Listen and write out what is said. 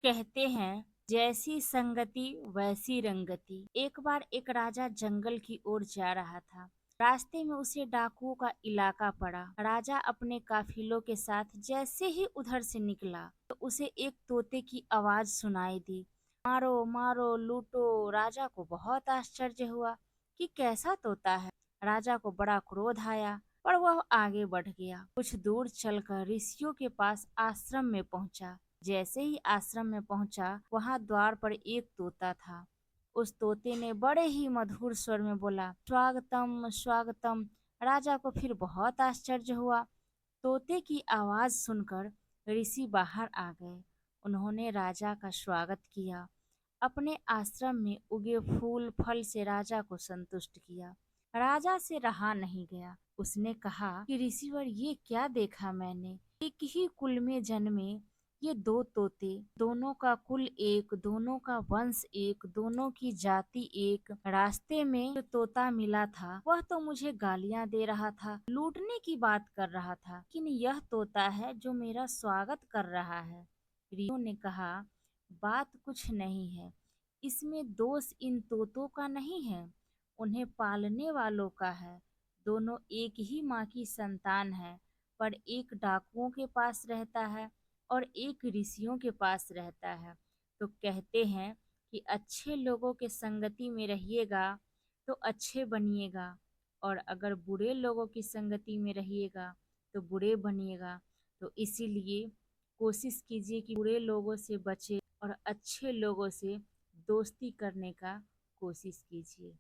कहते हैं जैसी संगति वैसी रंगति। एक बार एक राजा जंगल की ओर जा रहा था। रास्ते में उसे डाकुओं का इलाका पड़ा। राजा अपने काफिलों के साथ जैसे ही उधर से निकला तो उसे एक तोते की आवाज सुनाई दी, मारो मारो लूटो। राजा को बहुत आश्चर्य हुआ कि कैसा तोता है। राजा को बड़ा क्रोध आया पर वह आगे बढ़ गया। कुछ दूर चलकर ऋषियों के पास आश्रम में पहुंचा। जैसे ही आश्रम में पहुंचा, वहां द्वार पर एक तोता था। उस तोते ने बड़े ही मधुर स्वर में बोला, स्वागतम स्वागतम। राजा को फिर बहुत आश्चर्य हुआ। तोते की आवाज सुनकर ऋषि बाहर आ गए। उन्होंने राजा का स्वागत किया। अपने आश्रम में उगे फूल फल से राजा को संतुष्ट किया। राजा से रहा नहीं गया। उसने कहा कि ऋषिवर, ये क्या देखा मैंने। एक ही कुल में जन्मे ये दो तोते, दोनों का कुल एक, दोनों का वंश एक, दोनों की जाति एक। रास्ते में जो तोता मिला था वह तो मुझे गालियां दे रहा था, लूटने की बात कर रहा था, लेकिन यह तोता है जो मेरा स्वागत कर रहा है। रियो ने कहा, बात कुछ नहीं है, इसमें दोष इन तोतों का नहीं है, उन्हें पालने वालों का है। दोनों एक ही माँ की संतान है, पर एक डाकुओं के पास रहता है और एक ऋषियों के पास रहता है। तो कहते हैं कि अच्छे लोगों के संगति में रहिएगा तो अच्छे बनिएगा, और अगर बुरे लोगों की संगति में रहिएगा तो बुरे बनिएगा। तो इसीलिए कोशिश कीजिए कि बुरे लोगों से बचे और अच्छे लोगों से दोस्ती करने का कोशिश कीजिए।